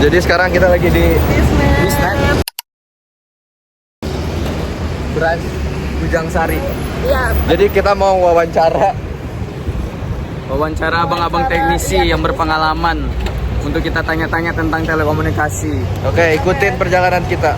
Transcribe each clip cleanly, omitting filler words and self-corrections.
Jadi sekarang kita lagi di Bisnet Branch Bujang Sari. Iya. Jadi kita mau wawancara abang-abang teknisi yang berpengalaman untuk kita tanya-tanya tentang telekomunikasi. Oke, ikutin perjalanan kita.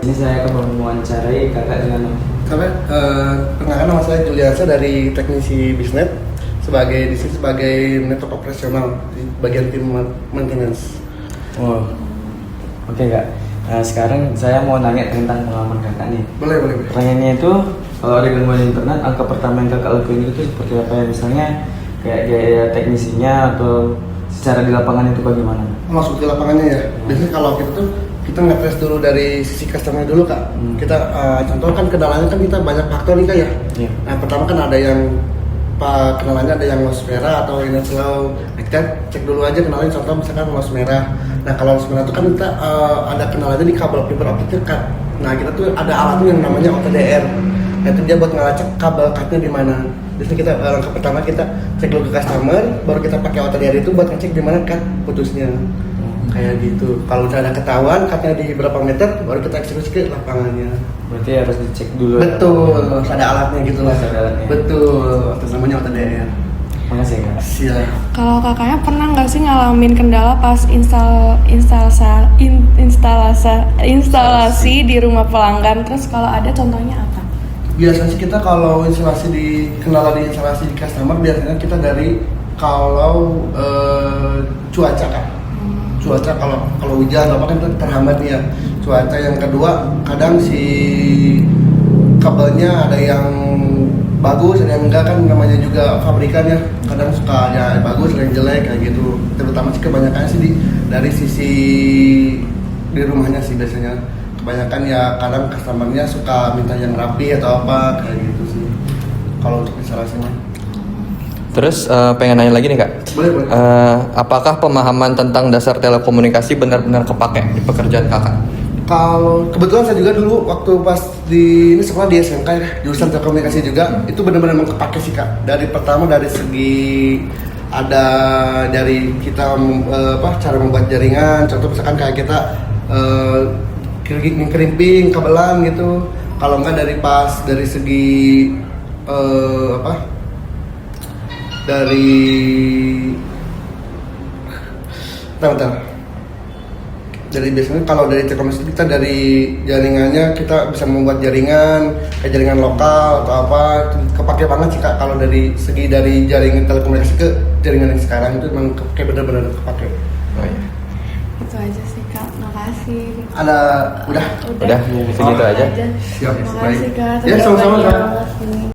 Ini saya akan mewawancarai kakak dengan Perkenalkan, nama saya Juliansa dari teknisi Bisnet sebagai di sini sebagai network operasional di bagian tim maintenance. Oh, oke kak. Nah, sekarang saya mau nanya tentang pengalaman kakak nih. Boleh. Pertanyaannya itu, kalau ada gangguan internet, angka pertama yang kakak lakuin itu seperti apa ya? Misalnya kayak gaya teknisinya atau secara di lapangan itu bagaimana? Masuk ke lapangannya ya. Biasanya kalau kita nge-tes dulu dari sisi customer dulu kak. Kita contoh kan kendalanya kan kita banyak faktor nih kak ya. Iya. Nah pertama kan ada yang kendalanya ada yang loss merah atau ini slow. Nah, kita cek dulu aja kendalanya, contoh misalkan loss merah. Nah kalau loss merah itu kan kita ada kendalanya di kabel fiber optik kak. Nah kita tuh ada alat yang namanya OTDR. Nah, itu dia buat ngelacak kabel cutnya di mana. Jadi kita langkah pertama kita cek dulu ke customer, baru kita pakai OTDR itu buat ngecek di mana cut putusnya. Kayak gitu. Kalau udah ada ketahuan cutnya di berapa meter, baru kita eksekusi ke lapangannya. Berarti harus dicek dulu. Betul, ada alatnya gitu lah. Ada alatnya. Betul, itu namanya OTDR. Makasih kak. Siap. Kalau kakaknya pernah nggak sih ngalamin kendala pas instalasi di rumah pelanggan? Terus kalau ada contohnya apa? Biasanya sih kita kalau kendala di instalasi di customer, biasanya kita dari kalau cuaca kan. Cuaca kalau hujan apa kan terhambat nih ya cuaca. Yang kedua kadang si kabelnya ada yang bagus ada yang enggak, kan namanya juga pabrikan ya, kadang suka ada yang bagus ada yang jelek kayak gitu. Terutama sih kebanyakan sih dari sisi di rumahnya sih, biasanya kebanyakan ya kadang customernya suka minta yang rapi atau apa kayak gitu sih kalau untuk instalasinya. Terus pengen nanya lagi nih kak. Boleh. Apakah pemahaman tentang dasar telekomunikasi benar-benar kepake di pekerjaan kakak? Kalau kebetulan saya juga dulu waktu pas di ini sekolah di SMK ya, jurusan telekomunikasi juga, itu benar-benar memang kepake sih kak. Dari pertama dari segi ada dari kita cara membuat jaringan, contoh misalkan kayak kita krimping kabelan gitu. Kalau enggak dari segi dari biasanya kalau dari telekomunikasi kita dari jaringannya kita bisa membuat jaringan kayak jaringan lokal atau apa, kepake banget sih kak. Kalau dari segi dari jaringan telekomunikasi ke jaringan yang sekarang itu memang kayak benar-benar kepake. Oh iya. Itu aja sih kak, makasih. Udah Udah segitu aja. Siap, Makasih kak. Ya, sama-sama, Kak. Kak.